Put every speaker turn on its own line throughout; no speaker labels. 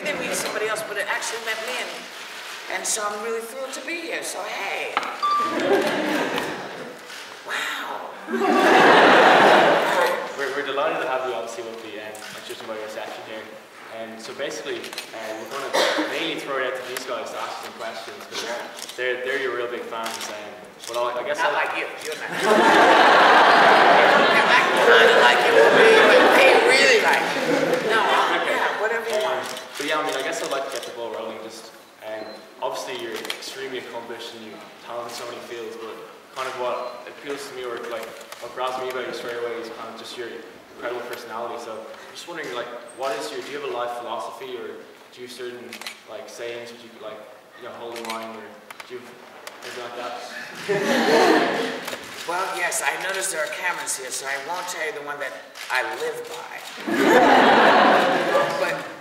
didn't meet somebody else, but it actually met me, and so I'm really thrilled to be here. So hey, wow.
We're delighted to have you, obviously, with the just about your section here. And so basically, we're going to mainly throw it out to these guys to ask some questions, because they're your real big fans. But I guess
not like you. You're not. I kind of like you, but they really like you. No, yeah, whatever you want.
But yeah, I mean, I guess I'd like to get the ball rolling. Just obviously, you're extremely accomplished and you're talented in so many fields. But kind of what appeals to me, or like what grabs me about you straight away, is kind of just your incredible personality. So I'm just wondering, like, do you have a life philosophy, or do you have certain like sayings which you could, like, hold in mind, or do you anything like that?
Well, yes, I noticed there are cameras here, so I won't tell you the one that I live by.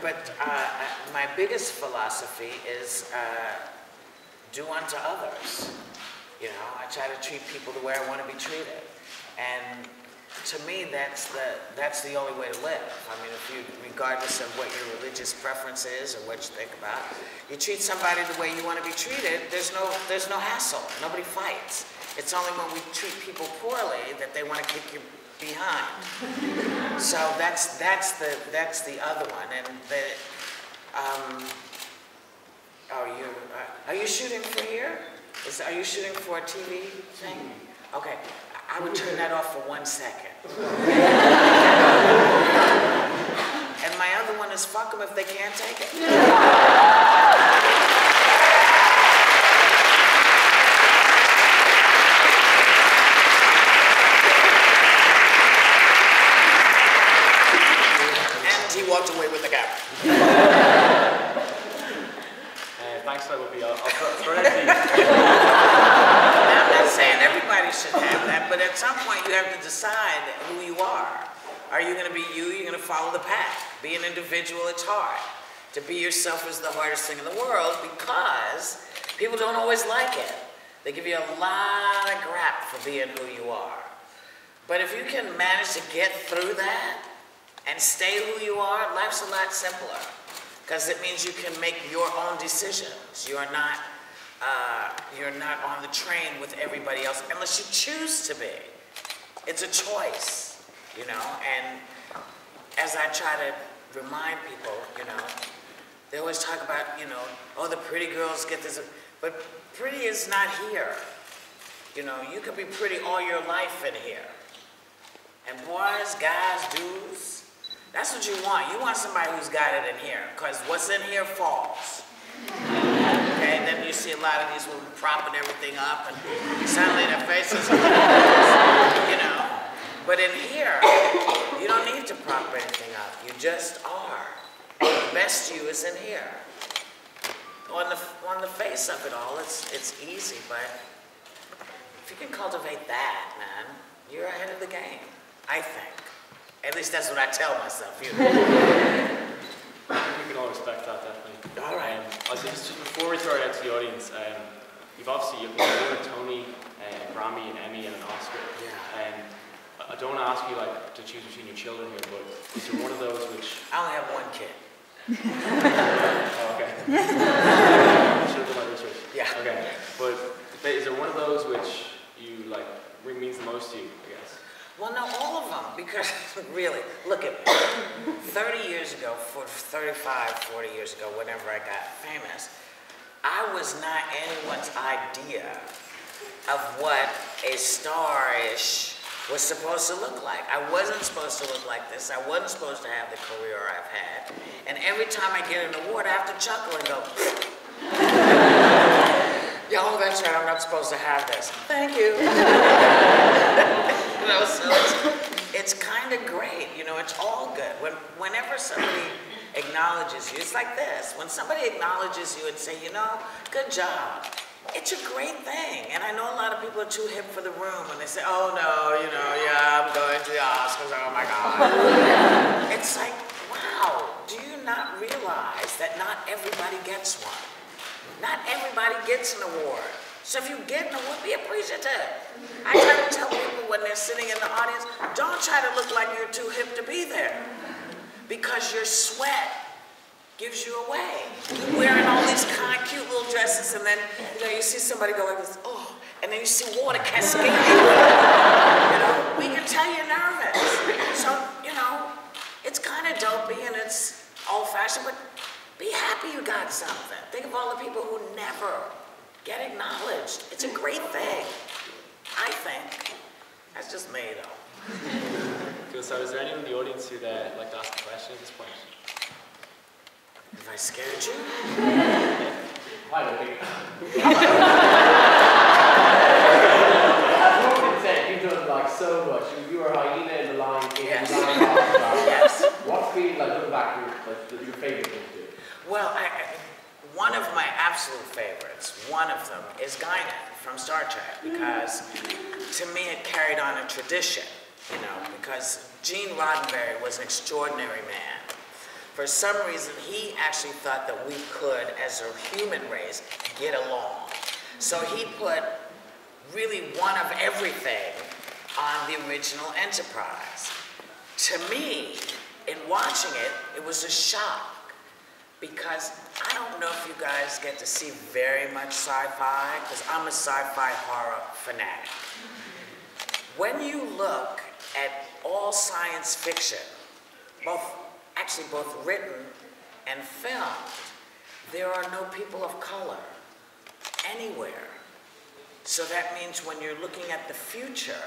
but my biggest philosophy is do unto others. I try to treat people the way I want to be treated, and to me, that's the only way to live. I mean, regardless of what your religious preference is or what you think about, you treat somebody the way you want to be treated. There's no hassle. Nobody fights. It's only when we treat people poorly that they want to kick you behind. So that's the other one. And are you shooting for here? Are you shooting for a TV thing? Okay. I would turn that off for 1 second. And my other one is fuck them if they can't take it. And he walked away with the camera.
Thanks, Whoopi. I'll throw it to you.
I'm not saying everybody should have that, but at some point you have to decide who you are. Are you going to be you? You're going to follow the pack. Be an individual, it's hard. To be yourself is the hardest thing in the world, because people don't always like it. They give you a lot of crap for being who you are. But if you can manage to get through that and stay who you are, life's a lot simpler. Because it means you can make your own decisions. You're not on the train with everybody else, unless you choose to be. It's a choice, and as I try to remind people, they always talk about, oh, the pretty girls get this, but pretty is not here. You could be pretty all your life in here. And boys, guys, dudes, that's what you want. You want somebody who's got it in here, because what's in here falls. Okay, and then you see a lot of these women propping everything up, and suddenly their faces are, But in here, you don't need to prop anything up. You just are. The best you is in here. On the face of it all, it's easy, but if you can cultivate that, man, you're ahead of the game, I think. At least that's what I tell myself,
We can all respect that, definitely.
All right.
Just before we throw it out to the audience, you've been a Tony, Grammy, an Emmy, and an Oscar.
Yeah.
And I don't want to ask you to choose between your children here, but is there one of those which?
I only have one kid.
Oh, okay. Should have done my research.
Yeah.
Okay. But is there one of those which you means the most to you, I guess?
Well, no, all of them, because really, look at me. 30 years ago, 35, 40 years ago, whenever I got famous, I was not anyone's idea of what a star-ish was supposed to look like. I wasn't supposed to look like this. I wasn't supposed to have the career I've had. And every time I get an award, I have to chuckle and go, yeah, oh, that's right, I'm not supposed to have this. Thank you. So it's kind of great, it's all good. Whenever somebody acknowledges you, it's like this. When somebody acknowledges you and say, good job, it's a great thing. And I know a lot of people are too hip for the room when they say, oh no, yeah, I'm going to the Oscars, oh my God. It's like, wow, do you not realize that not everybody gets one? Not everybody gets an award. So if you get an award, be appreciative. I try to tell people when they're sitting in the audience, don't try to look like you're too hip to be there. Because your sweat gives you away. You're wearing all these kind of cute little dresses, and then, you know, you see somebody go like this, oh, and then you see water cascading. You know, we can tell you're nervous. So, you know, it's kind of dopey and it's old-fashioned, but be happy you got something. Think of all the people who never get acknowledged. It's a great thing, I think. That's just me, though.
Cool. So is there anyone in the audience who'd like to ask a question at this point?
Have I scared you?
Hi, Whoopi. You've done like so much. You were Hyena in The Lion King.
Yes.
Yes. What feel like looking back your favorite thing to do?
Well, one of my absolute favorites, one of them, is Guinan from Star Trek, because to me it carried on a tradition, you know, because Gene Roddenberry was an extraordinary man. For some reason, he actually thought that we could, as a human race, get along. So he put really one of everything on the original Enterprise. To me, in watching it, it was a shock, because I don't know if you guys get to see very much sci-fi, because I'm a sci-fi horror fanatic. When you look at all science fiction, both written and filmed, there are no people of color anywhere. So that means when you're looking at the future,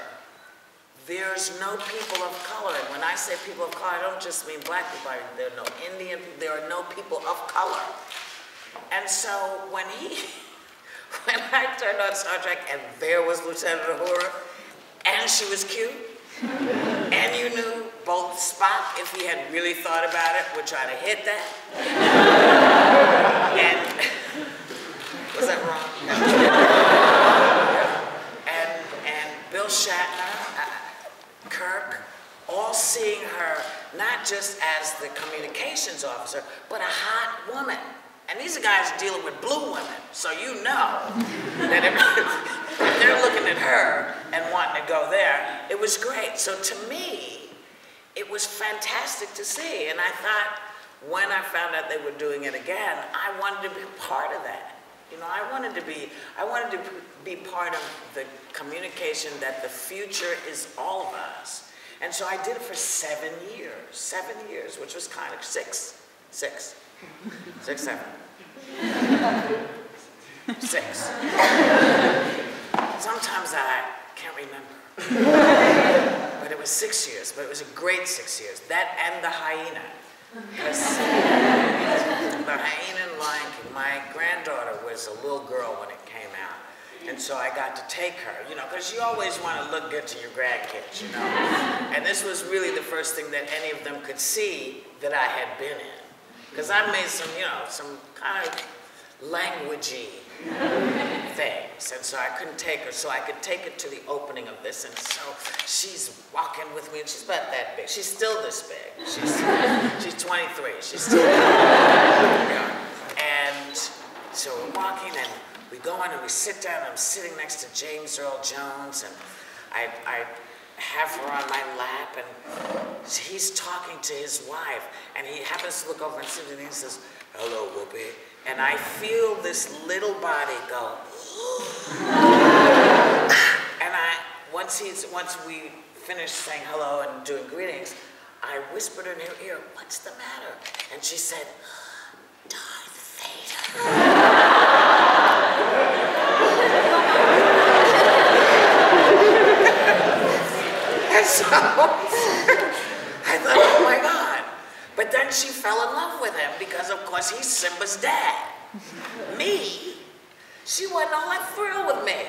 there's no people of color. And when I say people of color, I don't just mean black people. There are no Indian people, there are no people of color. And so when I turned on Star Trek and there was Lieutenant Uhura, and she was cute, and you knew both Spock, if he had really thought about it, would try to hit that. And, was that wrong? And Bill Shatner, Kirk, all seeing her not just as the communications officer, but a hot woman. And these are guys dealing with blue women, so you know that if they're looking at her and wanting to go there, it was great. So to me, it was fantastic to see. And I thought, when I found out they were doing it again, I wanted to be part of that. You know, I wanted to be part of the communication that the future is all of us. And so I did it for 7 years, which was kind of six, 7. 6. Sometimes I can't remember. But it was 6 years, but it was a great 6 years. That and the hyena. Because the hyena and Lion King, my granddaughter was a little girl when it came out. And so I got to take her, you know, because you always want to look good to your grandkids, you know. And this was really the first thing that any of them could see that I had been in. Because I made some, you know, some kind of languagey things. And so I couldn't take her, so I could take her to the opening of this. And so she's walking with me, and she's about that big. She's still this big. She's 23. She's still yeah. And so we're walking, and we go in and we sit down. I'm sitting next to James Earl Jones, and I have her on my lap, and he's talking to his wife, and he happens to look over and see me, and he says, "Hello, Whoopi." And I feel this little body go, and once we finished saying hello and doing greetings, I whispered in her ear, "What's the matter?" And she said, "Darth Vader." And so I thought, oh my God. But then she fell in love with him because, of course, he's Simba's dad. Me, she wasn't all that thrilled with me.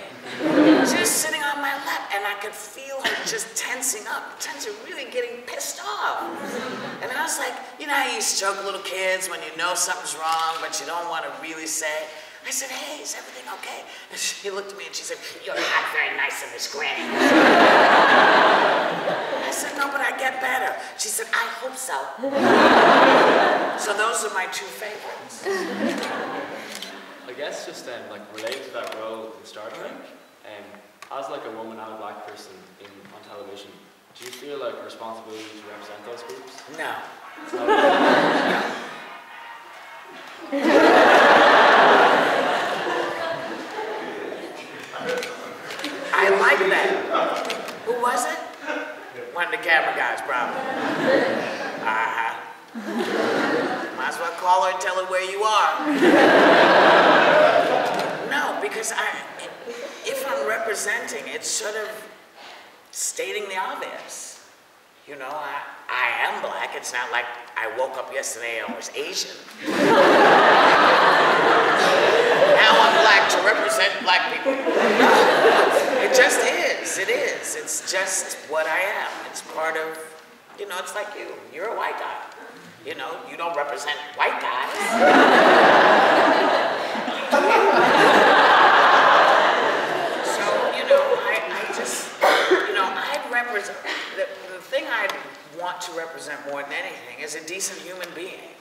She was sitting on my lap, and I could feel her just tensing up, really getting pissed off. And I was like, you know how you stroke little kids when you know something's wrong, but you don't want to really say? I said, "Hey, is everything okay?" And she looked at me and she said, "You're not very nice in this, Granny." I said, "No, but I get better." She said, "I hope so." So those are my two favorites.
I guess just like related to that role in Star Trek, as like a woman and a black person on television, do you feel like a responsibility to represent those groups?
No.
No.
camera guys, probably. Might as well call her and tell her where you are. No, because if I'm representing, it's sort of stating the obvious. You know, I am black. It's not like I woke up yesterday and I was Asian. Now I'm black to represent black people. No, it just is. It is. It's just what I am. It's part of, you know, it's like you. You're a white guy. You know, you don't represent white guys. So, you know, I just, you know, I'd represent, the thing I want to represent more than anything is a decent human being.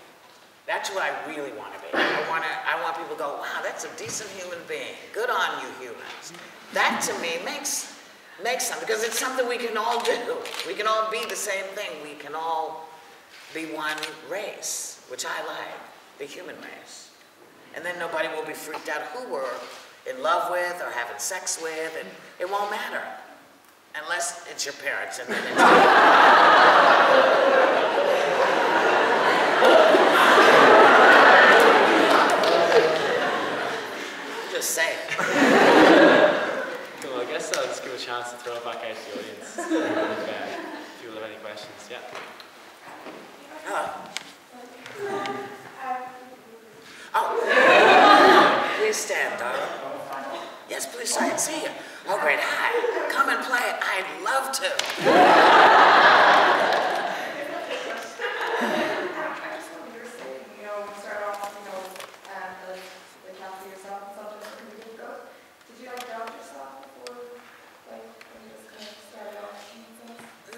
That's what I really want to be. I want people to go, wow, that's a decent human being. Good on you humans. That to me makes something, because it's something we can all do. We can all be the same thing. We can all be one race, which I like, the human race. And then nobody will be freaked out who we're in love with or having sex with, and it won't matter. Unless it's your parents, and then it's just say it.
Cool, I guess I'll just give a chance to throw it back out to the audience. If you have any questions, yeah.
Hello. Oh. Please stand, darling. Yes, please, so I can see you. Oh, great. Hi. Come and play. I'd love to.
I just what you were saying, you know, start off, you know, the can't see yourself and sometimes it can be difficult. Did you like doubt yourself before, like, when you just kind of started off?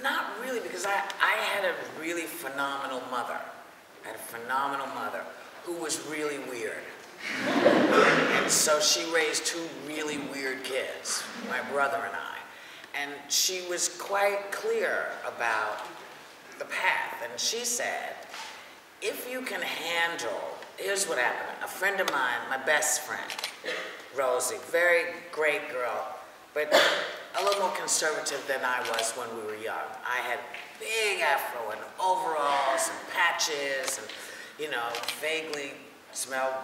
Not really, because I had a really phenomenal mother. I had a phenomenal mother who was really weird. And so she raised two really weird kids, my brother and I. And she was quite clear about the path. And she said, if you can handle, here's what happened. A friend of mine, my best friend, Rosie, very great girl, but a little more conservative than I was when we were young. I had big afro and overalls and patches and, you know, vaguely smelled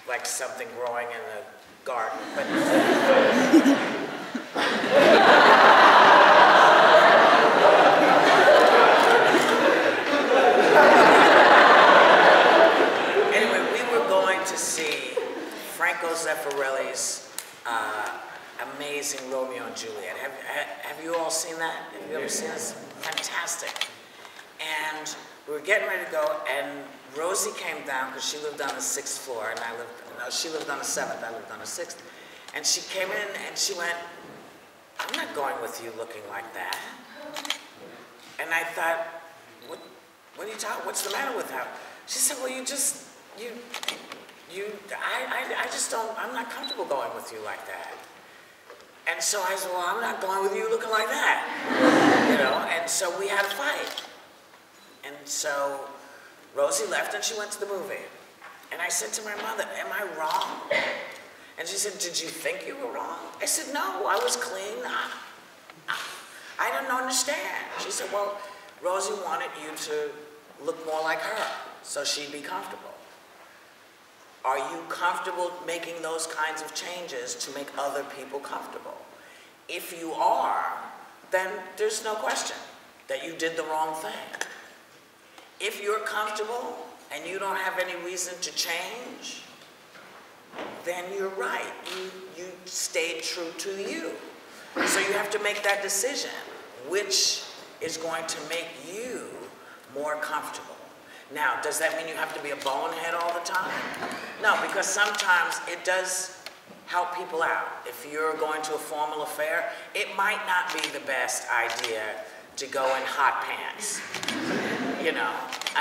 like something growing in the garden. But anyway, we were going to see Franco Zeffirelli's amazing Romeo and Juliet. Have you all seen that? Have you ever seen this? Fantastic. And we were getting ready to go, and Rosie came down because she lived on the 6th floor, and she lived on the 7th, I lived on the 6th. And she came in and she went, I'm not going with you looking like that. And I thought, what are you talking, what's the matter with her? She said, well, I just don't, I'm not comfortable going with you like that. And so I said, well, I'm not going with you looking like that. You know, and so we had a fight. And so Rosie left and she went to the movie. And I said to my mother, am I wrong? And she said, did you think you were wrong? I said, no, I was clean. I didn't understand. She said, well, Rosie wanted you to look more like her so she'd be comfortable. Are you comfortable making those kinds of changes to make other people comfortable? If you are, then there's no question that you did the wrong thing. If you're comfortable and you don't have any reason to change, then you're right. You stayed true to you. So you have to make that decision, which is going to make you more comfortable. Now, does that mean you have to be a bonehead all the time? No, because sometimes it does help people out. If you're going to a formal affair, it might not be the best idea to go in hot pants, you know,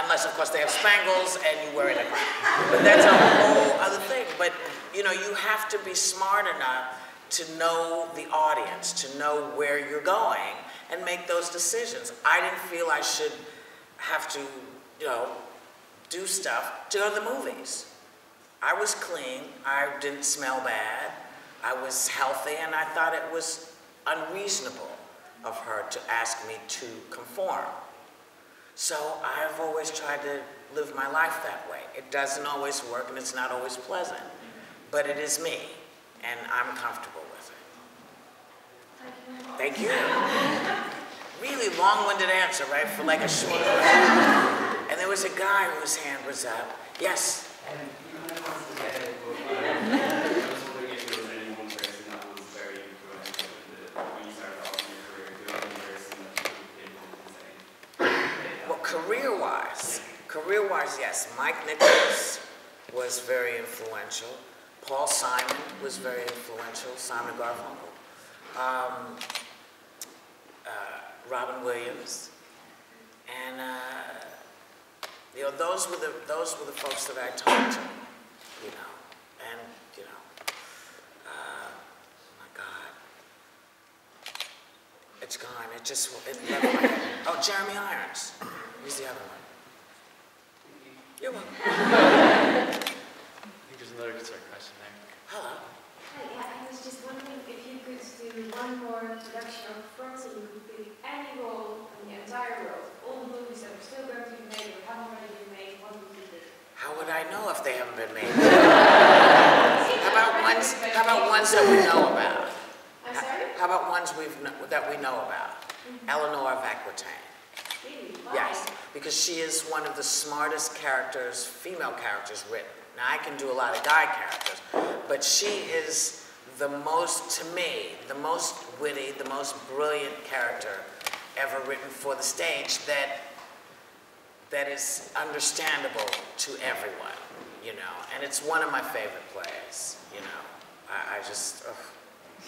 unless, of course, they have spangles and you wear it a crown. But that's a whole other thing. But, you know, you have to be smart enough to know the audience, to know where you're going, and make those decisions. I didn't feel I should have to, you know, do stuff to go to the movies. I was clean, I didn't smell bad, I was healthy, and I thought it was unreasonable of her to ask me to conform. So I've always tried to live my life that way. It doesn't always work and it's not always pleasant, but it is me and I'm comfortable with it. Thank you. Really long-winded answer, right, for like a short question. And there was a guy whose hand was up. Yes? Career-wise, yes. Mike Nichols was very influential. Paul Simon was very influential. Simon Garfunkel. Robin Williams, and you know, those were the folks that I talked to. You know, and you know, my God, it's gone. It left my head. Oh, Jeremy Irons. He's the other one. You're welcome.
I think there's another concern question there.
Hello.
Hi, yeah, I was just wondering if you could do one more introduction of France and you could pick any role in the entire world, all the movies that are still going to be made or haven't already been made, what would you pick?
How would I know if they haven't been made? How about ones that we know about?
I'm sorry?
How about ones that we know about? Eleanor of Aquitaine.
Really? Why?
Yes, because she is one of the smartest characters, female characters written. Now I can do a lot of guy characters, but she is the most, to me, the most witty, the most brilliant character ever written for the stage that is understandable to everyone, you know. And it's one of my favorite plays, you know. I just,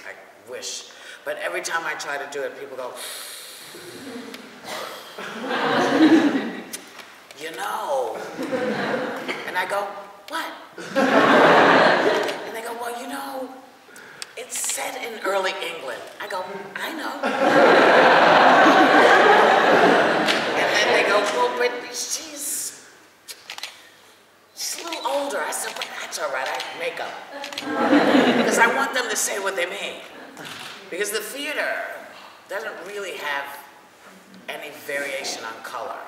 I wish. But every time I try to do it, people go, you know. And I go, what? And they go, well, you know, it's set in early England. I go, I know. And then they go, well, but she's a little older. I said, well, that's all right, I make up. Because I want them to say what they mean. Because the theater doesn't really have any variation on color.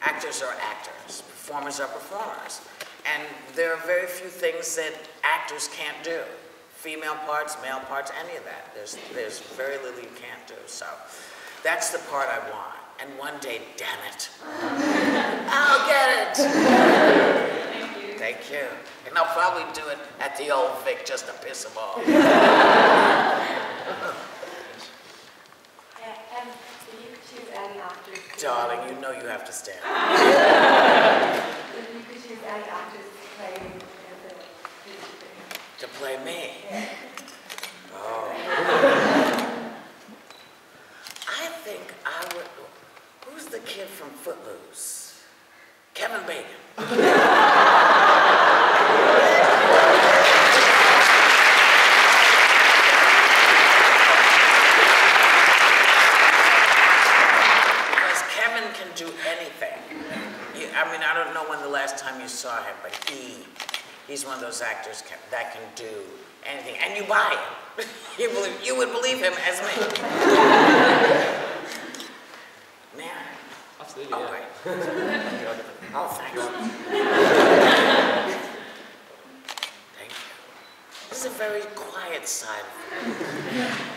Actors are actors, performers are performers. And there are very few things that actors can't do. Female parts, male parts, any of that. There's very little you can't do. So that's the part I want. And one day, damn it, I'll get it.
Thank you.
Thank you. And I'll probably do it at the Old Vic just to piss them off.
If you could choose any actor.
Darling, you know you have to stand.
If you could choose any actors to play in the
To play me?
Yeah.
Oh. I think I would. Who's the kid from Footloose? Kevin Bacon. Do anything. I mean, I don't know when the last time you saw him, but he's one of those actors that can do anything, and you buy it. You would believe him as me. Man.
Absolutely,
Oh,
yeah.
great. Oh, thanks. Thank you. This is a very quiet side of me.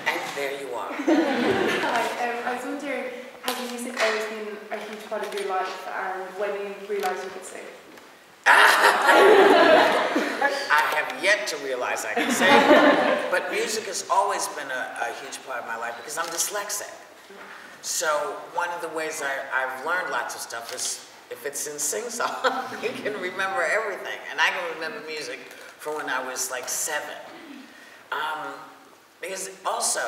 And there you are.
Hi, I was wondering, has music always been a huge part of your life, and when you realised you could sing?
I have yet to realize I can sing, but music has always been a huge part of my life because I'm dyslexic. So one of the ways I've learned lots of stuff is if it's in sing-song, you can remember everything. And I can remember music from when I was like 7. Because also,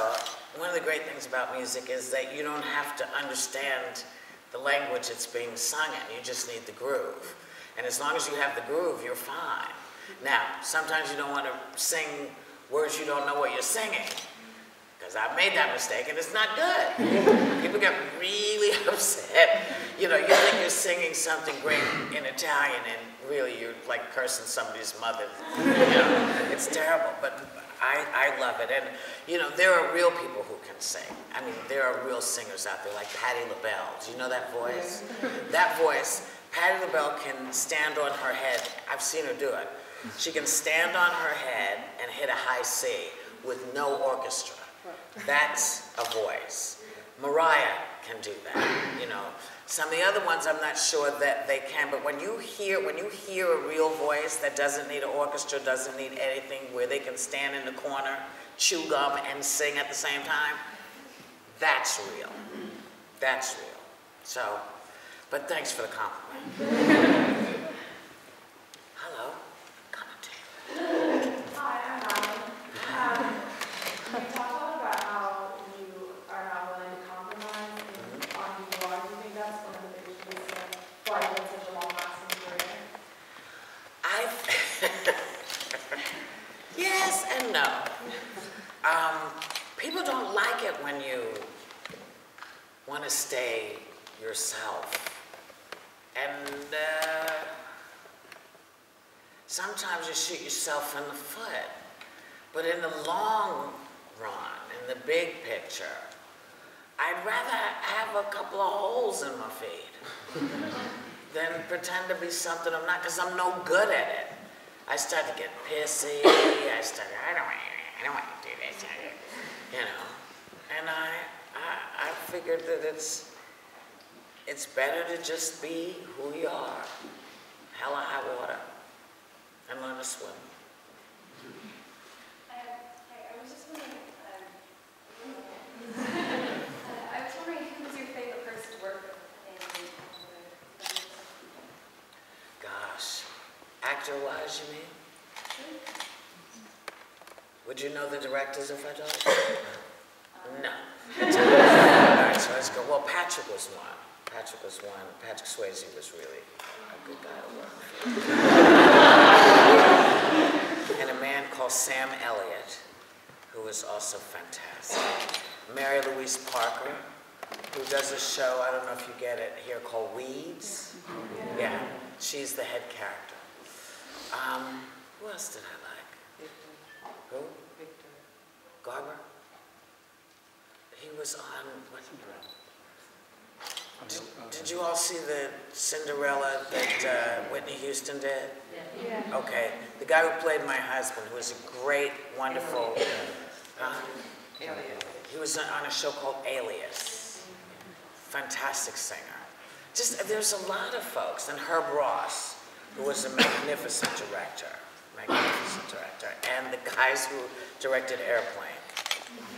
one of the great things about music is that you don't have to understand the language it's being sung in. You just need the groove. And as long as you have the groove, you're fine. Now, sometimes you don't want to sing words you don't know what you're singing. Because I've made that mistake and it's not good. People get really upset. You know, you think you're singing something great in Italian and really you're like cursing somebody's mother. You know, it's terrible. But I love it. And, you know, there are real people who can sing. I mean, there are real singers out there, like Patti LaBelle. Do you know that voice? That voice, Patti LaBelle can stand on her head. I've seen her do it. She can stand on her head and hit a high C with no orchestra. That's a voice. Mariah can do that, you know. Some of the other ones I'm not sure that they can, but when you hear a real voice that doesn't need an orchestra, doesn't need anything, where they can stand in the corner, chew gum, and sing at the same time, that's real. That's real. So, but thanks for the compliment. Hello. Come on, Taylor.
Hi, I'm Madeline. You talked a lot about how you are not willing to compromise on who you are. Do you think that's one of the biggest reasons why you had such a long-lasting career?
Yes and no. People don't like it when you want to stay yourself. And sometimes you shoot yourself in the foot. But in the long run, in the big picture, I'd rather have a couple of holes in my feet than pretend to be something I'm not, because I'm no good at it. I start to get pissy, I don't want to do this, you know. And I figured that it's better to just be who you are, hell or high water, and learn to swim.
I was just wondering, who was your favorite person to work with in
Gosh, actor-wise, you mean? Would you know the directors if I told you? No. All right, so let's go. Well, Patrick was one. Patrick Swayze was really a good guy to work with. And a man called Sam Elliott, who was also fantastic. Mary Louise Parker, who does a show, I don't know if you get it here, called Weeds. Yeah, she's the head character. Who else did I like? Who? Victor. Garber? He was on, what? Did you all see the Cinderella that Whitney Houston did?
Yeah.
Okay, the guy who played my husband, who was a great, wonderful, he was on a show called Alias. Fantastic singer. Just, there's a lot of folks, and Herb Ross, who was a magnificent director, and the guys who directed Airplane.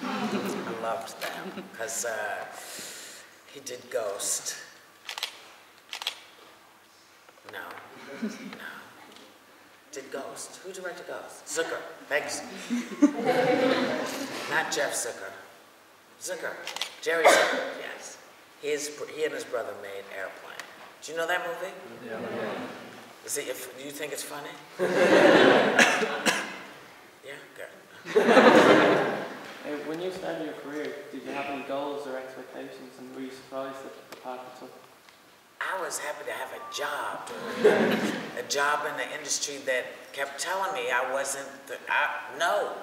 I loved them, because he did Ghost. No. Did Ghost. Who directed Ghost? Zucker. Thanks. Not Jeff Zucker. Zucker. Jerry Zucker, yes. He and his brother made Airplane. Do you know that movie?
Yeah.
Do you think it's funny? Yeah? Good.
When you started your career, did you have any goals or expectations, and were you surprised at the path you took?
I was happy to have a job. A job in the industry that kept telling me I wasn't, no.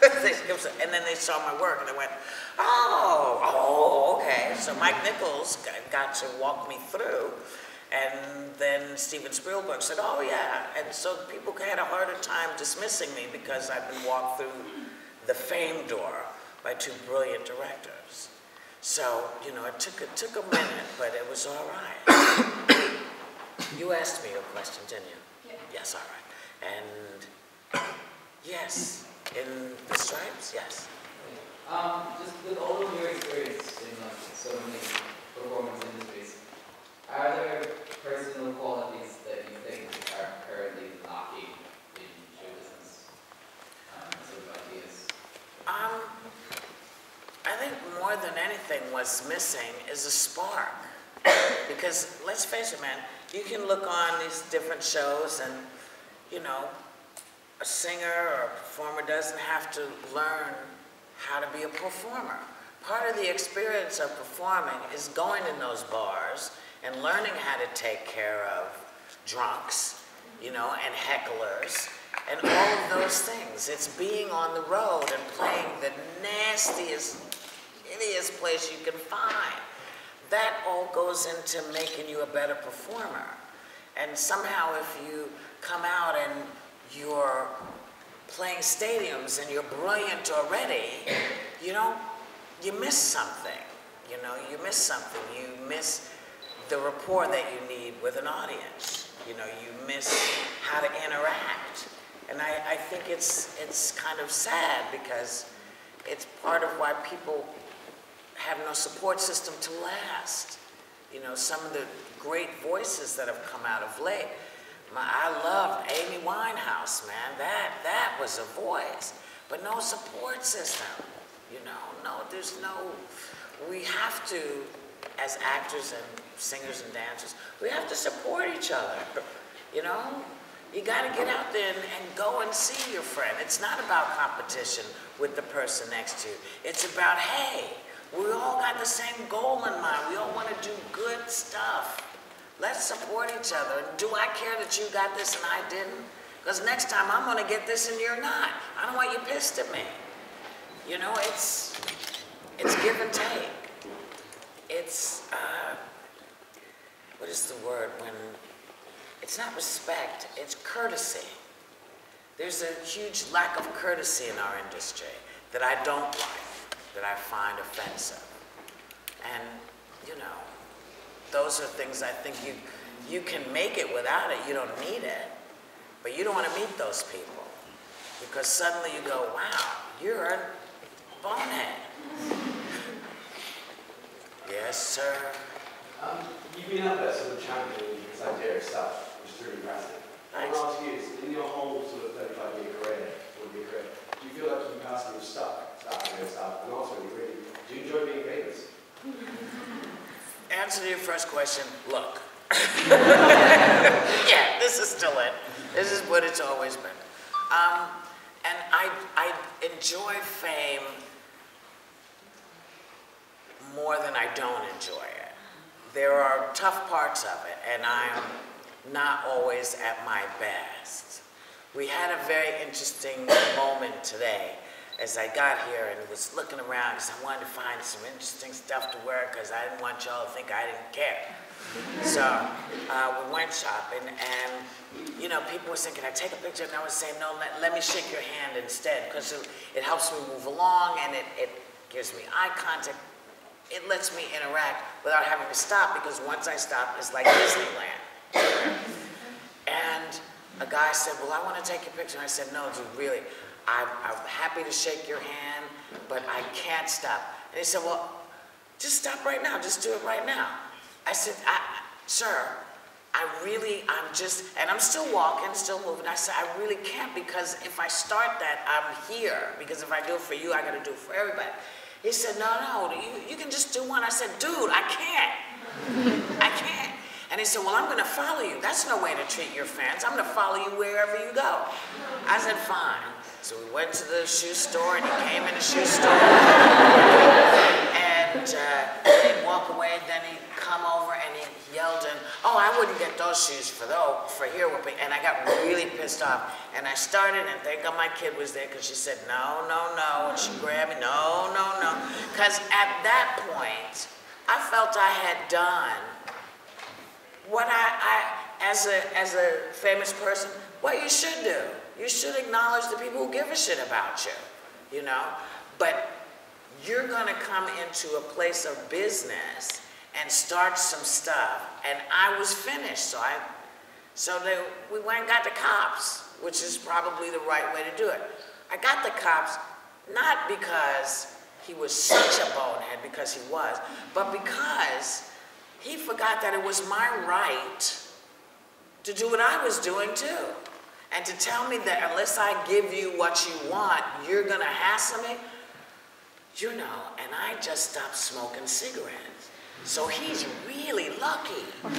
And then they saw my work and they went, oh, okay. So Mike Nichols got to walk me through. And then Steven Spielberg said, oh yeah. And so people had a harder time dismissing me because I'd been walked through the fame door by two brilliant directors. So, you know, it took a minute, but it was all right. You asked me a question, didn't you?
Yeah.
Yes, all right. And yes, in the Stripes, yes.
Just with all of your experience in like so many performance industries, are there personal qualities that you think are currently lacking in show business? Sort of ideas.
I think more than anything what's missing is a spark. Because let's face it, man, you can look on these different shows and, you know, a singer or a performer doesn't have to learn how to be a performer. Part of the experience of performing is going in those bars and learning how to take care of drunks, you know, and hecklers, and all of those things. It's being on the road and playing the nastiest, hideous place you can find. That all goes into making you a better performer. And somehow if you come out and you're playing stadiums and you're brilliant already, you miss something. You miss something. You miss the rapport that you need with an audience. You miss how to interact. And I think it's kind of sad because it's part of why people have no support system to last. Some of the great voices that have come out of late. I loved Amy Winehouse, man. That was a voice, but no support system. We have to, as actors and singers and dancers, we have to support each other. You got to get out there and go and see your friend. It's not about competition with the person next to you. It's about, hey, we all got the same goal in mind. We all want to do good stuff. Let's support each other. Do I care that you got this and I didn't? Because next time I'm going to get this and you're not. I don't want you pissed at me. It's give and take. It's, what is the word when, it's not respect, it's courtesy. There's a huge lack of courtesy in our industry that I don't like, that I find offensive. And, those are things I think you can make it without it. You don't need it. But you don't want to meet those people. Because suddenly you go, wow, you're a bonehead. Yes, sir.
You've been out there sort of championing this idea of stuff, which is really impressive.
Thanks.
I want to ask you is, in your whole sort of 35-year career, do you feel like you personally are stuck doing stuff? And also, do you enjoy being famous?
Answer to your first question, look. Yeah, this is still it. This is what it's always been. And I enjoy fame more than I don't enjoy it. There are tough parts of it, and I'm not always at my best. We had a very interesting moment today as I got here and was looking around because I wanted to find some interesting stuff to wear because I didn't want y'all to think I didn't care. So we went shopping and, people were saying, can I take a picture? And I was saying, no, let me shake your hand instead because it helps me move along and it gives me eye contact. It lets me interact without having to stop because once I stop, it's like Disneyland. And a guy said, well, I want to take your picture. And I said, no, dude, really. I'm happy to shake your hand, but I can't stop. And he said, well, just stop right now. Just do it right now. I said, sir, and I'm still walking, still moving. I said, I really can't because if I start that, I'm here. Because if I do it for you, I got to do it for everybody. He said, no, you can just do one. I said, dude, I can't. I can't. And he said, well, I'm going to follow you. That's no way to treat your fans. I'm going to follow you wherever you go. I said, fine. So we went to the shoe store, and he came in the shoe store. And he'd walk away, then he'd come over, and he yelled, oh, I wouldn't get those shoes for here, Whoopi. And I got really pissed off. And I started, and thank God my kid was there, because she said, no, no, no. And she grabbed me, no, no, no. Because at that point, I felt I had done what as a famous person, what you should do. You should acknowledge the people who give a shit about you, But you're gonna come into a place of business and start some stuff. And I was finished, we went and got the cops, which is probably the right way to do it. I got the cops not because he was such a bonehead, because he was, but because he forgot that it was my right to do what I was doing too. And to tell me that unless I give you what you want, you're gonna hassle me, and I just stopped smoking cigarettes. So he's really lucky. You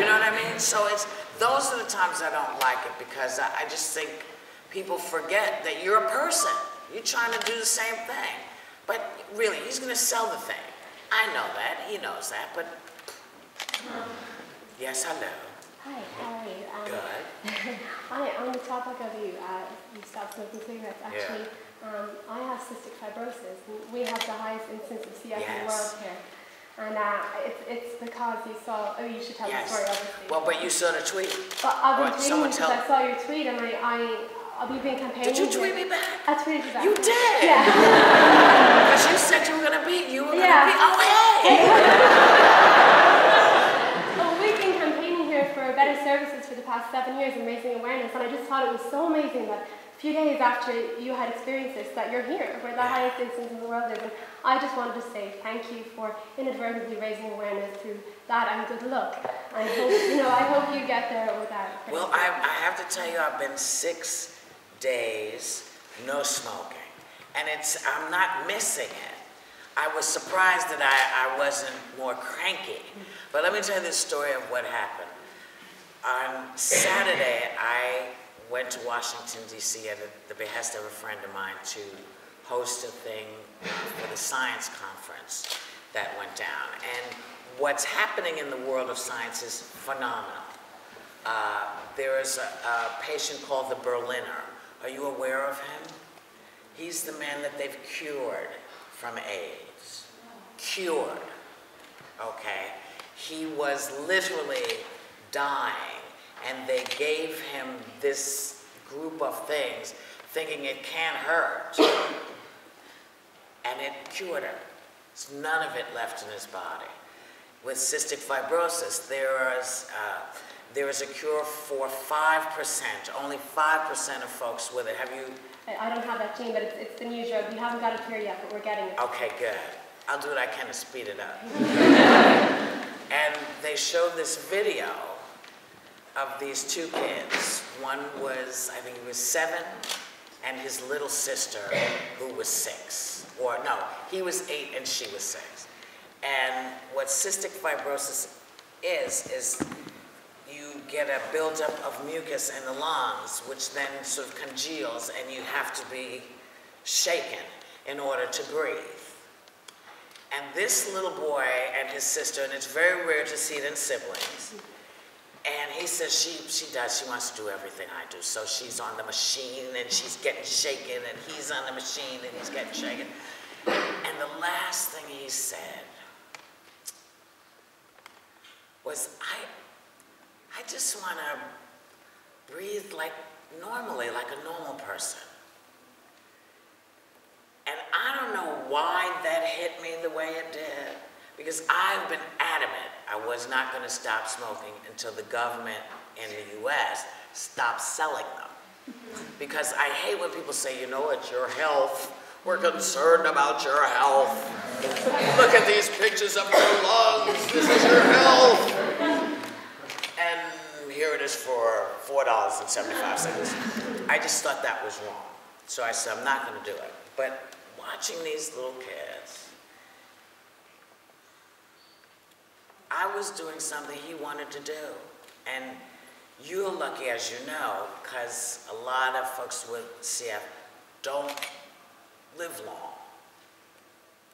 know what I mean? So those are the times I don't like it because I just think people forget that you're a person. You're trying to do the same thing. But really, he's gonna sell the thing. I know that, he knows that, but yes, I know.
Hi, how are you?
Good.
On the topic of you stopped smoking cigarettes, actually, I have cystic fibrosis. We have the highest incidence of CF in the world here. And it's because you saw, you should tell the story, obviously.
Well, but you saw the tweet.
But I've been tweeting because I saw your tweet and we've been campaigning.
Did you tweet me back?
I tweeted you back.
You did?
Yeah.
Because you said you were going to be, oh, hey!
Well, we've been campaigning here for better services for the past 7 years and raising awareness, and I just thought it was so amazing that a few days after you had experienced this, that you're here, where the highest incidence in the world is. And I just wanted to say thank you for inadvertently raising awareness through that and good luck. I hope, I hope you get there without.
Well, I have to tell you, I've been 6 days no smoking, and I'm not missing it. I was surprised that I wasn't more cranky. But let me tell you the story of what happened. On Saturday, I went to Washington, D.C. at the behest of a friend of mine to host a thing for the science conference that went down. And what's happening in the world of science is phenomenal. There is a patient called the Berliner. Are you aware of him? He's the man that they've cured from AIDS. Cured, okay? He was literally dying, and they gave him this group of things thinking it can't hurt, and it cured him. There's none of it left in his body. With cystic fibrosis, there is a cure for 5%, only 5% of folks with it. Have you?
I don't have that gene, but it's the new drug. We haven't got it here yet, but we're getting it.
Okay, good. I'll do what I can to speed it up. And they showed this video of these 2 kids. One was, I think he was 7, and his little sister, who was 6. Or no, he was 8 and she was 6. And what cystic fibrosis is you get a buildup of mucus in the lungs, which then sort of congeals, and you have to be shaken in order to breathe. And this little boy and his sister, and it's very rare to see it in siblings, and he says she wants to do everything I do. So she's on the machine and she's getting shaken, and he's on the machine and he's getting shaken. And the last thing he said was, I just want to breathe like normally, like a normal person. And I don't know why that hit me the way it did, because I've been adamant I was not going to stop smoking until the government in the U.S. stopped selling them. Because I hate when people say, it's your health. We're concerned about your health. Look at these pictures of your lungs. This is your health. And here it is for $4.75. I just thought that was wrong. So I said, I'm not going to do it. But watching these little kids, I was doing something he wanted to do. And you're lucky, as you know, because a lot of folks with CF don't live long.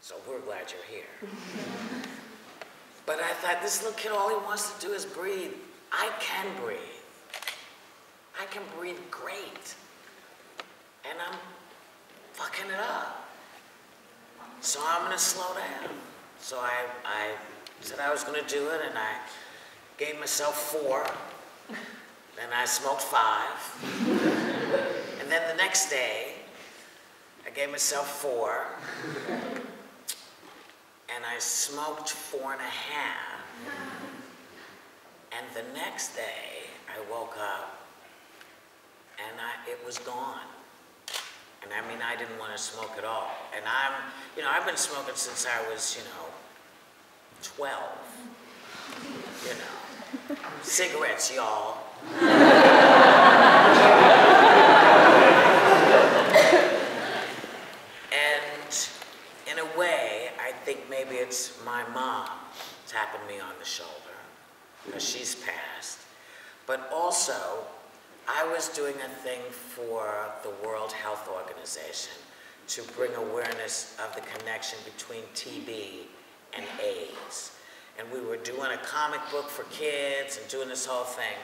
So we're glad you're here. But I thought, this little kid, all he wants to do is breathe. I can breathe. I can breathe great. And I'm fucking it up. So I'm gonna slow down. So I said I was gonna do it, and I gave myself 4. Then I smoked 5. And then the next day, I gave myself 4. And I smoked 4.5. And the next day, I woke up, and it was gone. And I mean, I didn't want to smoke at all. And I've been smoking since I was, 12. Cigarettes, y'all. And in a way, I think maybe it's my mom tapping me on the shoulder, because she's passed. But also, I was doing a thing for the World Health Organization to bring awareness of the connection between TB and AIDS. And we were doing a comic book for kids and doing this whole thing.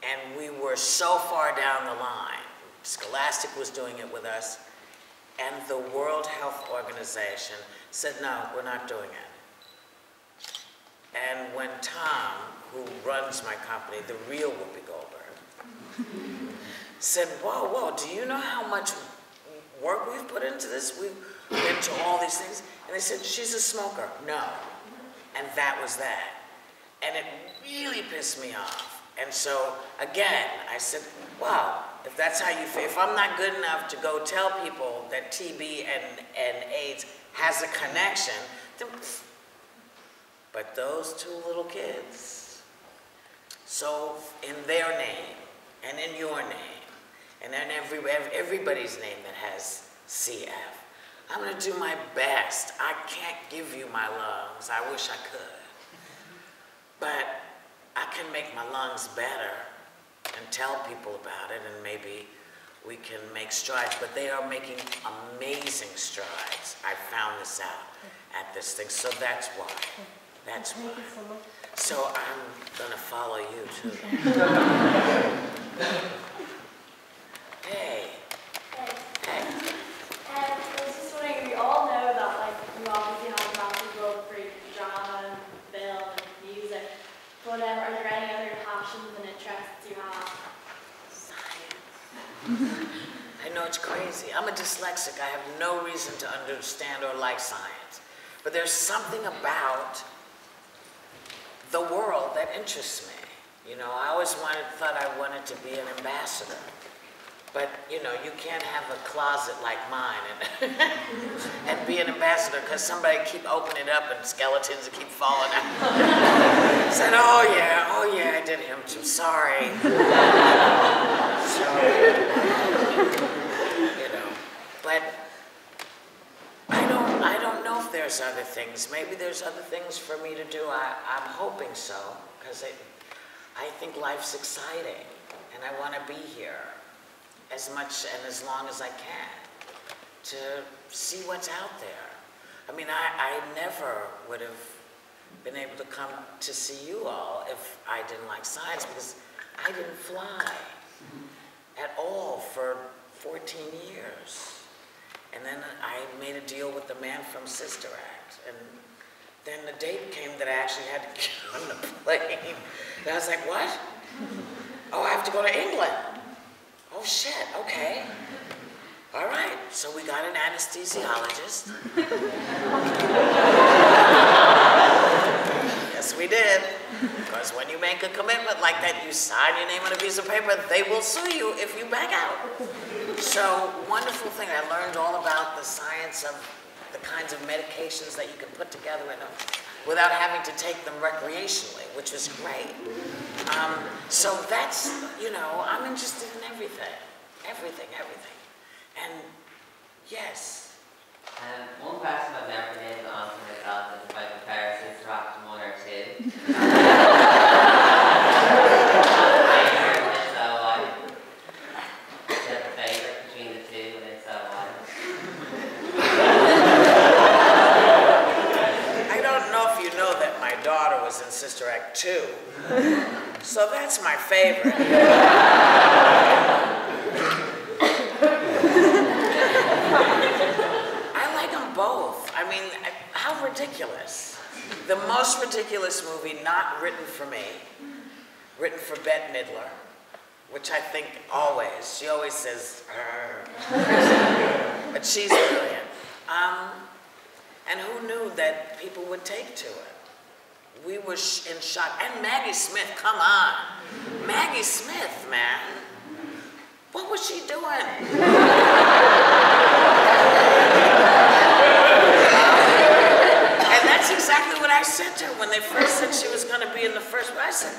And we were so far down the line. Scholastic was doing it with us, and the World Health Organization said, no, we're not doing it. And when Tom, who runs my company, the real Whoopi Goldberg, said, whoa, whoa, do you know how much work we've put into this? We've been to all these things. And they said, she's a smoker. No. And that was that. And it really pissed me off. And so, again, I said, wow, if that's how you feel, if I'm not good enough to go tell people that TB and AIDS has a connection, then, but those two little kids, so in their name, and in your name, and in everybody's name that has CF, I'm gonna do my best. I can't give you my lungs, I wish I could. But I can make my lungs better and tell people about it, and maybe we can make strides, but they are making amazing strides. I found this out at this thing, so that's why. That's why. So I'm gonna follow you too. Hey. Hey.
I was just wondering, we all know that, like, you obviously have a massive love for drama and film and music, but are there any other passions and interests you have?
Science. I know it's crazy. I'm a dyslexic. I have no reason to understand or like science. But there's something about the world that interests me. You know, I always thought I wanted to be an ambassador. But, you know, you can't have a closet like mine and be an ambassador because somebody keep opening it up and skeletons keep falling out. Said, oh yeah, I did him too, sorry. So, you know, but I don't know if there's other things. Maybe there's other things for me to do. I'm hoping so, because I think life's exciting and I want to be here as much and as long as I can to see what's out there. I mean, I never would have been able to come to see you all if I didn't like science, because I didn't fly at all for 14 years. And then I made a deal with the man from Sister Act. And then the date came that I actually had to get on the plane. And I was like, what? Oh, I have to go to England. Oh shit, okay. All right, so we got an anesthesiologist. Yes, we did. Because when you make a commitment like that, you sign your name on a piece of paper, they will sue you if you back out. So, wonderful thing. I learned all about the science of the kinds of medications that you can put together without having to take them recreationally, which was great. So that's, you know, I'm interested in everything. Everything. And yes.
One question I've never been able to answer myself is if I compare Sister Act 1 or 2. Do you have a favourite between the two, and if so, why?
I don't know if you know that my daughter was in Sister Act 2. So that's my favorite. I like them both. I mean, how ridiculous. The most ridiculous movie not written for me, written for Bette Midler, which I think always, she always says, but she's brilliant. And who knew that people would take to it? We were in shock. And Maggie Smith, come on. Maggie Smith, man. What was she doing? And that's exactly what I said to her when they first said she was going to be in the first one. I said,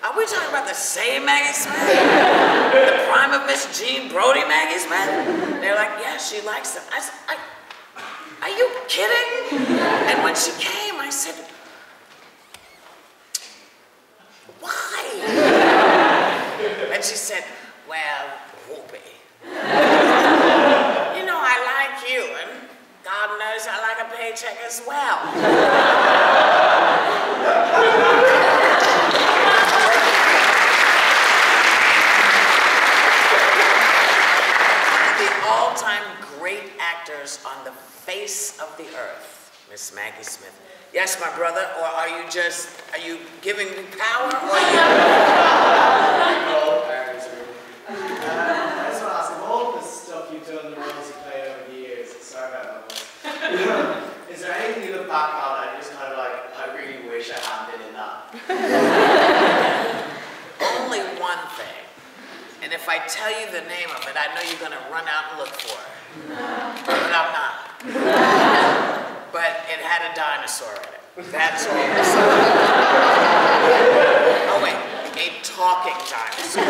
are we talking about the same Maggie Smith? The prime of Miss Jean Brodie Maggie Smith? They're like, yeah, she likes them. I said, are you kidding? And when she came, I said, why? And she said, well, Whoopi. You know, I like you, and God knows I like a paycheck as well. Smith. Yes, my brother, or are you giving me power, or are you...
I just want to ask, of all the stuff you've done, the roles you've played over the years, sorry about my voice, is there anything you look back on and you're just kind of like, I really wish I hadn't been in that?
Only one thing, and if I tell you the name of it, I know you're going to run out and look for it, but I'm not. But it had a dinosaur in it. That's all. Oh wait, a talking dinosaur.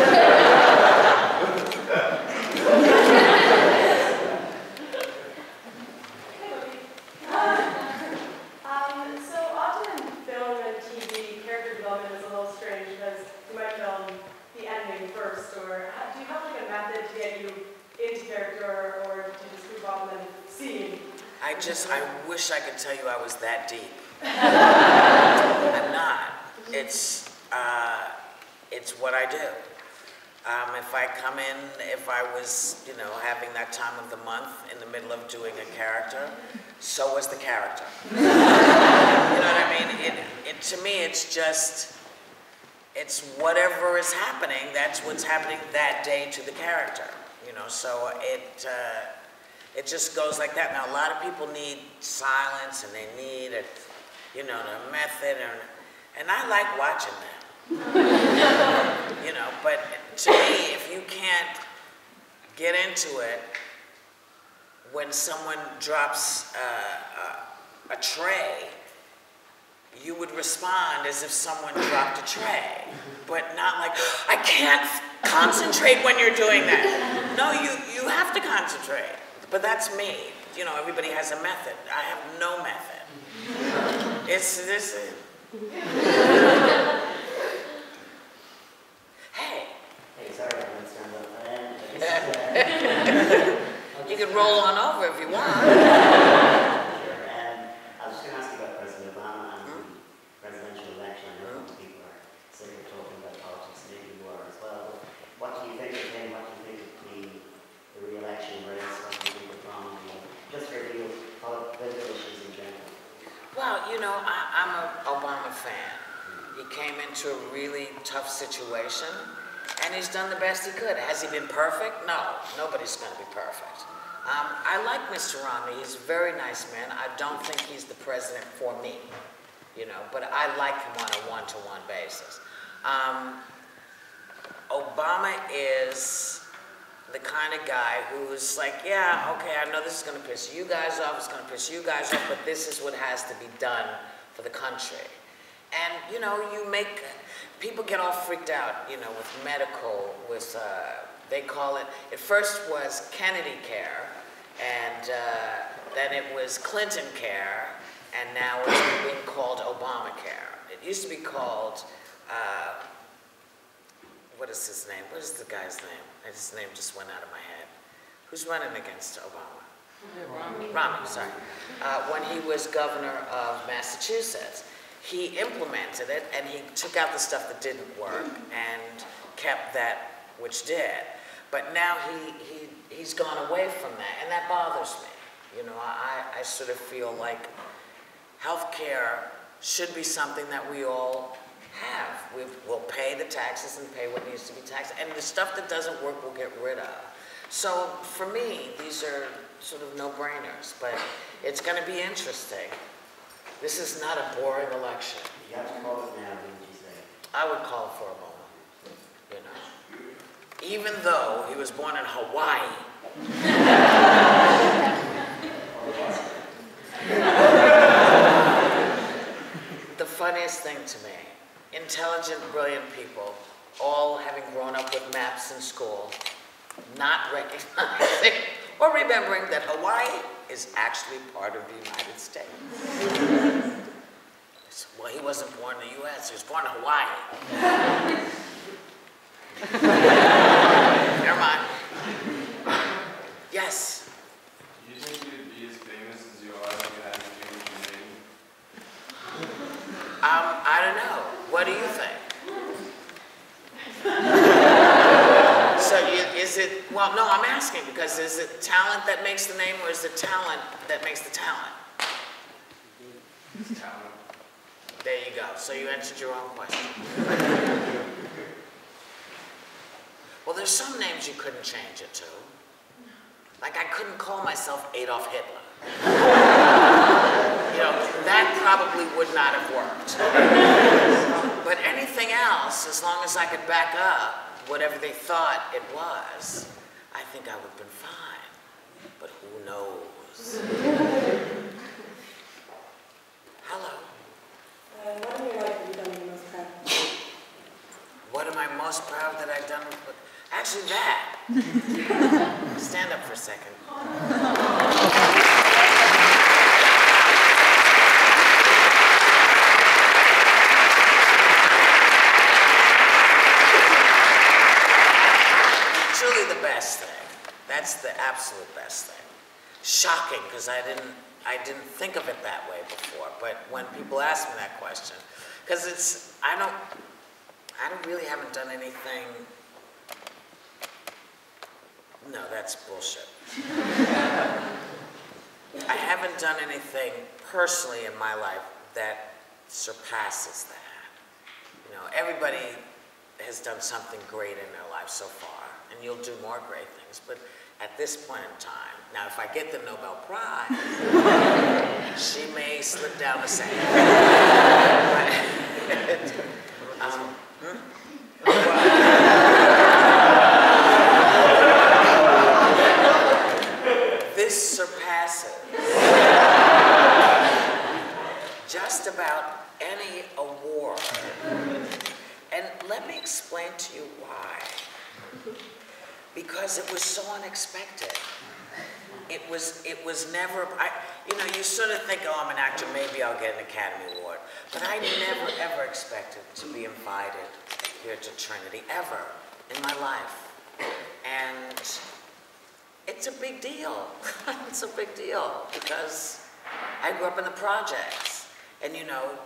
So often in film and TV, character development is a little strange because you might film the ending first, or do you have like a method to get you into character, or do you just move on and then scene?
I wish I could tell you I was that deep. I'm not. It's what I do. If I come in, if I was, having that time of the month in the middle of doing a character, so was the character. You know what I mean? To me, it's whatever is happening, that's what's happening that day to the character. So it just goes like that. Now, a lot of people need silence, and they need a method, and I like watching them. But to me, if you can't get into it when someone drops a tray, you would respond as if someone dropped a tray, but not like, I can't concentrate when you're doing that. No, you have to concentrate. But that's me. Everybody has a method. I have no method. Hey.
Hey, sorry, I'm going to stand up.
You can roll on over if you want.
Sure. I was just going to ask you about President Obama and the presidential election. I know most people are sick of talking about politics, and maybe you are as well. But what do you think of him? What do you think of the re-election race? What do you think of Trump? Just for real political issues in general.
Well, I'm an Obama fan. He came into a really tough situation, and he's done the best he could. Has he been perfect? No, nobody's going to be perfect. I like Mr. Romney. He's a very nice man. I don't think he's the president for me, but I like him on a one-to-one basis. Obama is the kind of guy who's like, yeah, okay, I know this is going to piss you guys off, it's going to piss you guys off, but this is what has to be done for the country. And, people get all freaked out, with medical, with, they call it first was Kennedy care, and then it was Clinton care, and now it's being called Obamacare. It used to be called, what is his name? What is the guy's name? His name just went out of my head. Who's running against Obama? Romney, sorry. When he was governor of Massachusetts, he implemented it, and he took out the stuff that didn't work and kept that which did. But now he's gone away from that, and that bothers me. I sort of feel like healthcare should be something that we all have. We'll pay the taxes and pay what needs to be taxed, and the stuff that doesn't work we'll get rid of. So for me, these are sort of no-brainers, but it's going to be interesting. This is not a boring election.
You have to call it now, wouldn't you say?
I would call it for a moment, Even though he was born in Hawaii. The funniest thing to me, intelligent, brilliant people, all having grown up with maps in school, not recognizing or remembering that Hawaii is actually part of the United States. Well, he wasn't born in the U.S., he was born in Hawaii. Never mind. Yes?
Do you think you'd be as famous as you are if you had to change your name?
I don't know. What do you think? Is it, well, no, I'm asking because is it talent that makes the name or is it talent that makes the talent? There you go. So you answered your own question. Well, there's some names you couldn't change it to. Like I couldn't call myself Adolf Hitler. You know, that probably would not have worked. But anything else, as long as I could back up whatever they thought it was, I think I would have been fine. But who knows? Hello.
What in your life have you done the most proud of?
What am I most proud that I've done? Actually, that. Stand up for a second. Truly the best thing. That's the absolute best thing. Shocking, because I didn't think of it that way before. But when people ask me that question, because I really haven't done anything. No, that's bullshit. I haven't done anything personally in my life that surpasses that. You know, everybody has done something great in their life so far, and you'll do more great things. But at this point in time, now if I get the Nobel Prize, she may slip down the same. This surpasses just about any award. And let me explain to you why. Because it was so unexpected. It was never, you know, you sort of think, oh, I'm an actor, maybe I'll get an Academy Award. But I never, ever expected to be invited here to Trinity, ever, in my life. And it's a big deal. It's a big deal, because I grew up in the projects. And you know,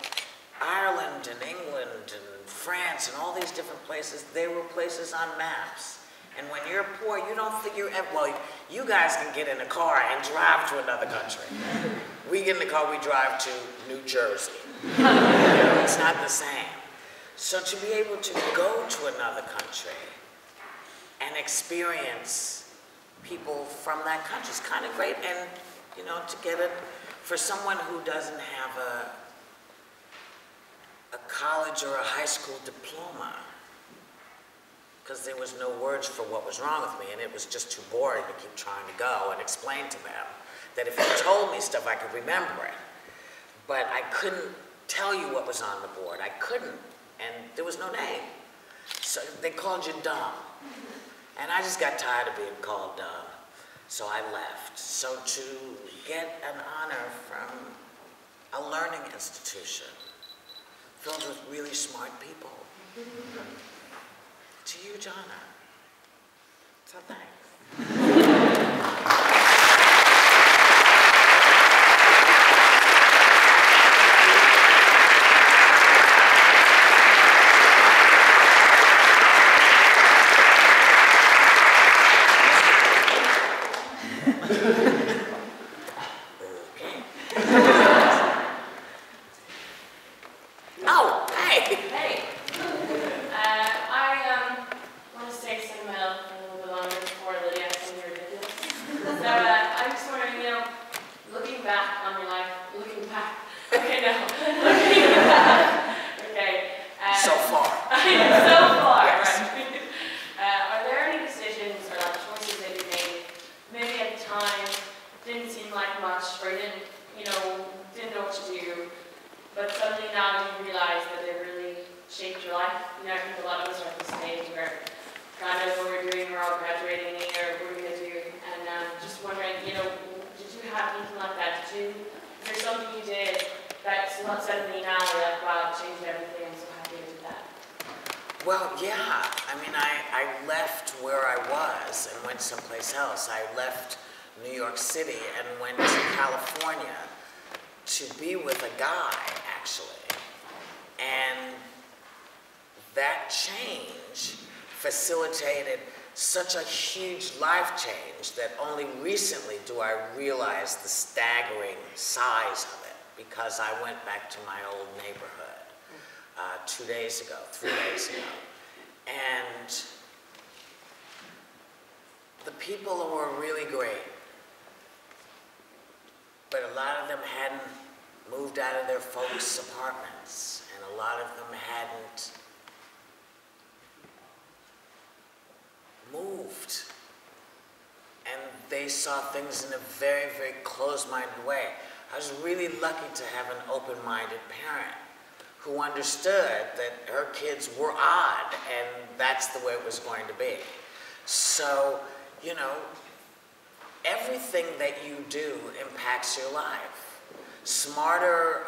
Ireland and England and France and all these different places, they were places on maps. And when you're poor, you don't think well, you guys can get in a car and drive to another country. We get in the car, we drive to New Jersey. You know, it's not the same. So to be able to go to another country and experience people from that country is kind of great. And, you know, to get it, for someone who doesn't have a college or a high school diploma, because there was no words for what was wrong with me, and it was just too boring to keep trying to go and explain to them that if you told me stuff, I could remember it. But I couldn't tell you what was on the board. I couldn't, and there was no name. So they called you dumb. And I just got tired of being called dumb, so I left. So to get an honor from a learning institution filled with really smart people, it's a huge honor. So thanks. Well, yeah. I mean, I left where I was and went someplace else. I left New York City and went to California to be with a guy, actually. And that change facilitated such a huge life change that only recently do I realize the staggering size of it. because I went back to my old neighborhood 3 days ago. And the people were really great. But a lot of them hadn't moved out of their folks' apartments, and a lot of them hadn't moved. And they saw things in a very, very closed-minded way. I was really lucky to have an open-minded parent who understood that her kids were odd, and that's the way it was going to be. So, you know, everything that you do impacts your life. Smarter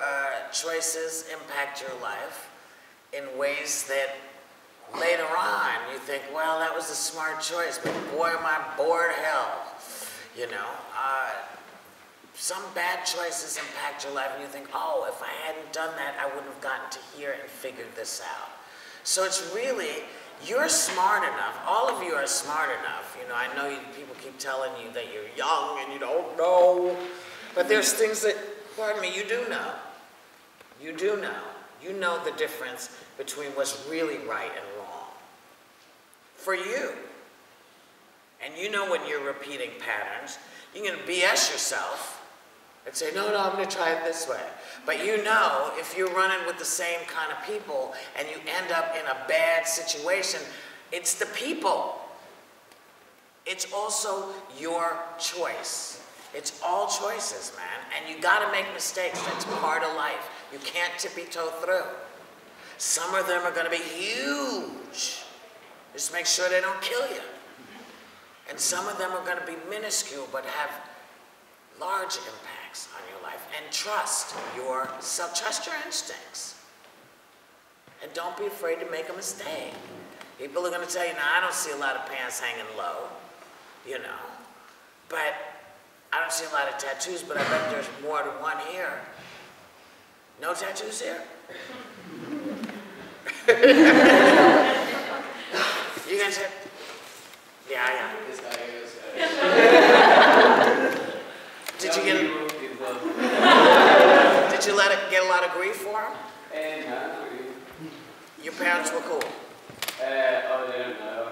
choices impact your life in ways that later on you think, well, that was a smart choice, but boy, am I bored hell. You know, some bad choices impact your life and you think, oh, if I hadn't done that, I wouldn't have gotten to here and figured this out. So it's really, you're smart enough, all of you are smart enough. You know, I know people keep telling you that you're young and you don't know, but there's things that, pardon me, you do know. You do know. You know the difference between what's really right and wrong. For you. And you know when you're repeating patterns, you're going to BS yourself and say, no, I'm going to try it this way. But you know, if you're running with the same kind of people and you end up in a bad situation, it's the people. It's also your choice. It's all choices, man. And you got to make mistakes. That's part of life. You can't tippy-toe through. Some of them are going to be huge. Just make sure they don't kill you. And some of them are going to be minuscule but have large impacts on your life. And trust yourself. Trust your instincts. And don't be afraid to make a mistake. People are going to tell you, now I don't see a lot of pants hanging low, you know. But I don't see a lot of tattoos, but I bet there's more than one here. No tattoos here? You gonna say? Yeah.
This guy is.
Did you get a lot of grief for him?
No.
Your parents were cool.
They don't know.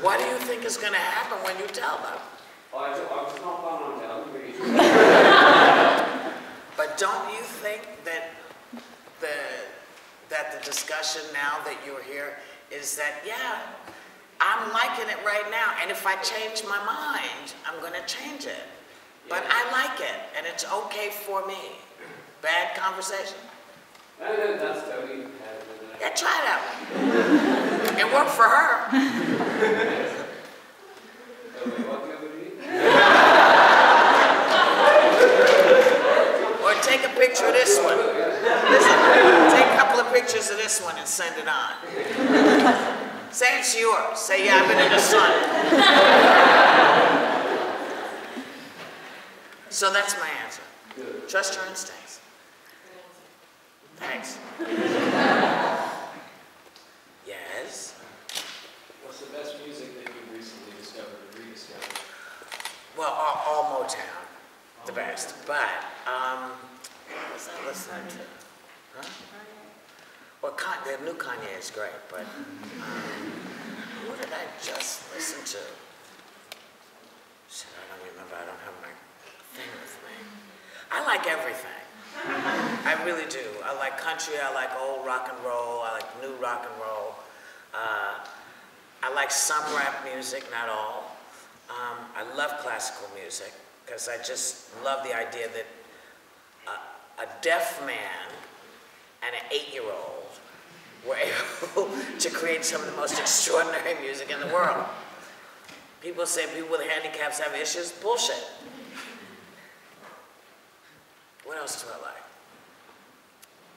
What do you think is going to happen when you tell them?
I was not planning on telling them.
But don't you think that the discussion now that you're here is that, yeah, I'm liking it right now, and if I change my mind, I'm going to change it. But I like it, and it's okay for me. Bad conversation?
No, that's totally
Yeah, try that one. It worked for her. Or take a picture of this one. Listen, take a couple of pictures of this one and send it on. Say it's yours. Say, yeah, I've been in the sun. So that's my answer. Trust your instincts. Thanks. Yes?
What's the best music that you've recently discovered or rediscovered?
Well, all Motown, the best. But, what's I listening to? Huh? Well, the new Kanye is great, but who did I just listen to? Shit, I don't remember. I don't have my thing with me. I like everything. I really do. I like country, I like old rock and roll, I like new rock and roll. I like some rap music, not all. I love classical music because I just love the idea that a deaf man and an 8-year-old were able to create some of the most extraordinary music in the world. People say people with handicaps have issues. Bullshit. What else do I like?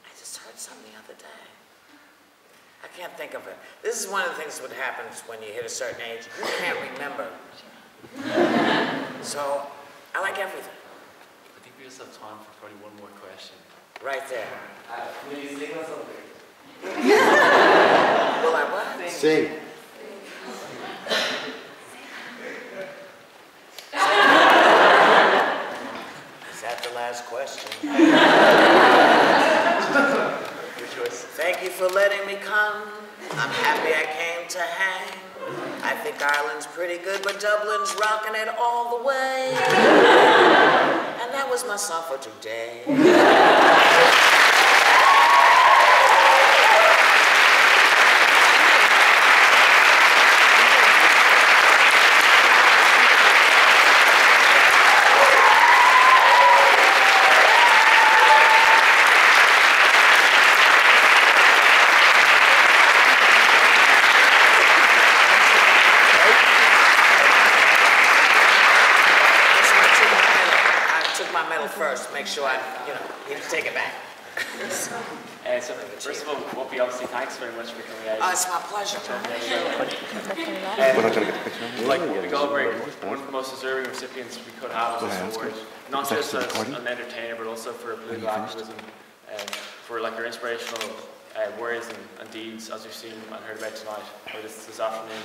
I just heard something the other day. I can't think of it. This is one of the things that happens when you hit a certain age. You can't remember. So, I like everything.
I think we just have time for probably one more question.
Right there.
Will you sing us something?
Will I what?
Sing.
last question.
Your choice.
Thank you for letting me come. I'm happy I came to hang. I think Ireland's pretty good, but Dublin's rocking it all the way. And that was my song for today. First, make sure I, you take it back.
So first of all, Whoopi, obviously, thanks very much for coming out.
It's my pleasure.
Like Whoopi Goldberg, one of the most deserving recipients we could have of this award, not just as an entertainer, but also for political activism, for like your inspirational words and deeds, as we've seen and heard about tonight, or this afternoon.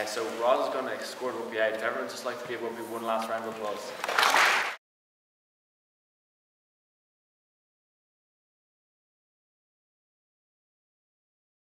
So Roz is going to escort Whoopi out. If everyone would just like to give Whoopi one last round of applause.